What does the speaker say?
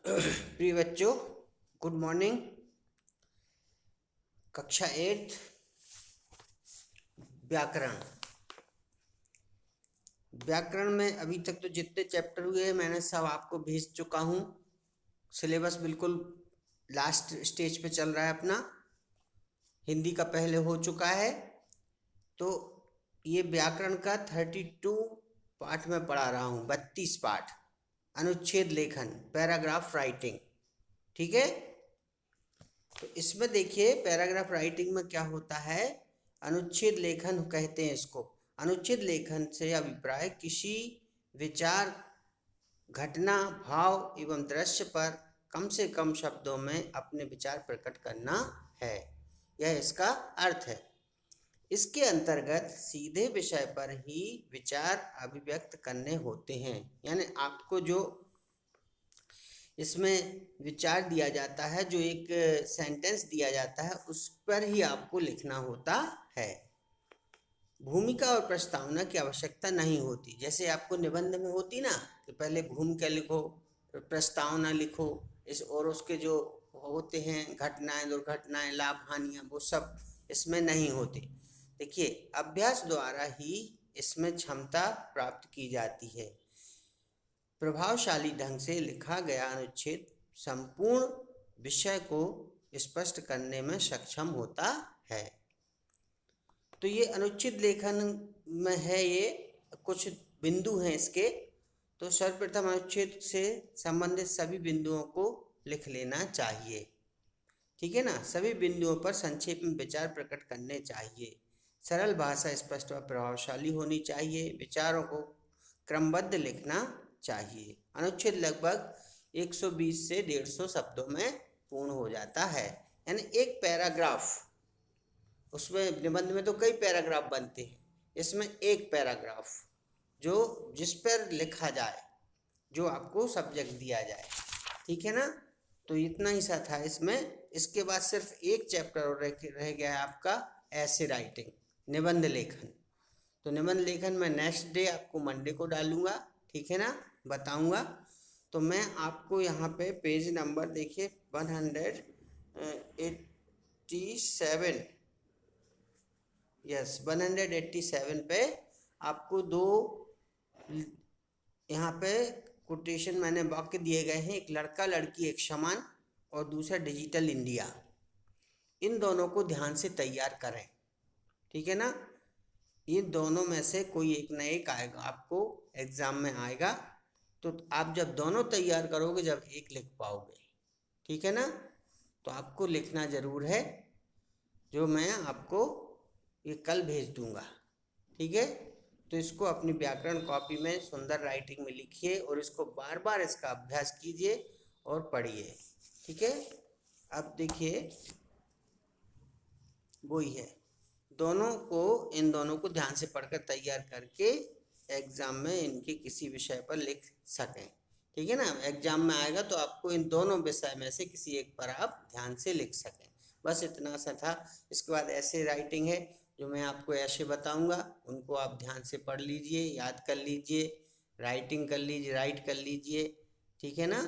प्रिय बच्चों, good morning. कक्षा 8 व्याकरण। व्याकरण में अभी तक तो जितने चैप्टर हुए हैं मैंने सब आपको भेज चुका हूँ। सिलेबस बिल्कुल लास्ट स्टेज पे चल रहा है अपना। हिंदी का पहले हो चुका है, तो ये व्याकरण का 32 पार्ट में पढ़ा रहा हूँ। 32 पार्ट, अनुच्छेद लेखन, पैराग्राफ राइटिंग। ठीक है, तो इसमें देखिए पैराग्राफ राइटिंग में क्या होता है। अनुच्छेद लेखन कहते हैं इसको। अनुच्छेद लेखन से अभिप्राय किसी विचार, घटना, भाव एवं दृश्य पर कम से कम शब्दों में अपने विचार प्रकट करना है, यह इसका अर्थ है। इसके अंतर्गत सीधे विषय पर ही विचार अभिव्यक्त करने होते हैं, यानी आपको जो इसमें विचार दिया जाता है, जो एक सेंटेंस दिया जाता है, उस पर ही आपको लिखना होता है। भूमिका और प्रस्तावना की आवश्यकता नहीं होती, जैसे आपको निबंध में होती ना कि पहले घूम के लिखो, प्रस्तावना लिखो, इस और उसके जो होते हैं घटनाएं, दुर्घटनाएं, लाभ हानियां, वो सब इसमें नहीं होते। देखिए, अभ्यास द्वारा ही इसमें क्षमता प्राप्त की जाती है। प्रभावशाली ढंग से लिखा गया अनुच्छेद संपूर्ण विषय को स्पष्ट करने में सक्षम होता है। तो ये अनुच्छेद लेखन में है, ये कुछ बिंदु हैं इसके। तो सर्वप्रथम अनुच्छेद से संबंधित सभी बिंदुओं को लिख लेना चाहिए। ठीक है ना, सभी बिंदुओं पर संक्षेप में विचार प्रकट करने चाहिए। सरल भाषा स्पष्ट व प्रभावशाली होनी चाहिए। विचारों को क्रमबद्ध लिखना चाहिए। अनुच्छेद लगभग 120 से 150 शब्दों में पूर्ण हो जाता है, यानी एक पैराग्राफ। उसमें निबंध में तो कई पैराग्राफ बनते हैं, इसमें एक पैराग्राफ जो जिस पर लिखा जाए, जो आपको सब्जेक्ट दिया जाए। ठीक है ना, तो इतना ही सा था इसमें। इसके बाद सिर्फ एक चैप्टर और रह गया है आपका, ऐसे राइटिंग, निबंध लेखन। तो निबंध लेखन में नेक्स्ट डे आपको मंडे को डालूंगा, ठीक है ना, बताऊंगा। तो मैं आपको यहाँ पे पेज नंबर देखिए 187, यस 187 पे आपको दो यहाँ पे कोटेशन मैंने वाक्य दिए गए हैं। एक लड़का लड़की एक समान और दूसरा डिजिटल इंडिया। इन दोनों को ध्यान से तैयार करें, ठीक है ना। इन दोनों में से कोई एक न एक आएगा, आपको एग्जाम में आएगा। तो आप जब दोनों तैयार करोगे, जब एक लिख पाओगे, ठीक है ना। तो आपको लिखना ज़रूर है, जो मैं आपको ये कल भेज दूंगा, ठीक है। तो इसको अपनी व्याकरण कॉपी में सुंदर राइटिंग में लिखिए और इसको बार बार इसका अभ्यास कीजिए और पढ़िए, ठीक है। अब देखिए, वही है, इन दोनों को ध्यान से पढ़कर तैयार करके एग्जाम में इनके किसी विषय पर लिख सकें, ठीक है ना। एग्जाम में आएगा तो आपको इन दोनों विषय में से किसी एक पर आप ध्यान से लिख सकें। बस इतना सा था। इसके बाद ऐसे राइटिंग है, जो मैं आपको ऐसे बताऊंगा, उनको आप ध्यान से पढ़ लीजिए, याद कर लीजिए, राइटिंग कर लीजिए, राइट कर लीजिए, ठीक है ना।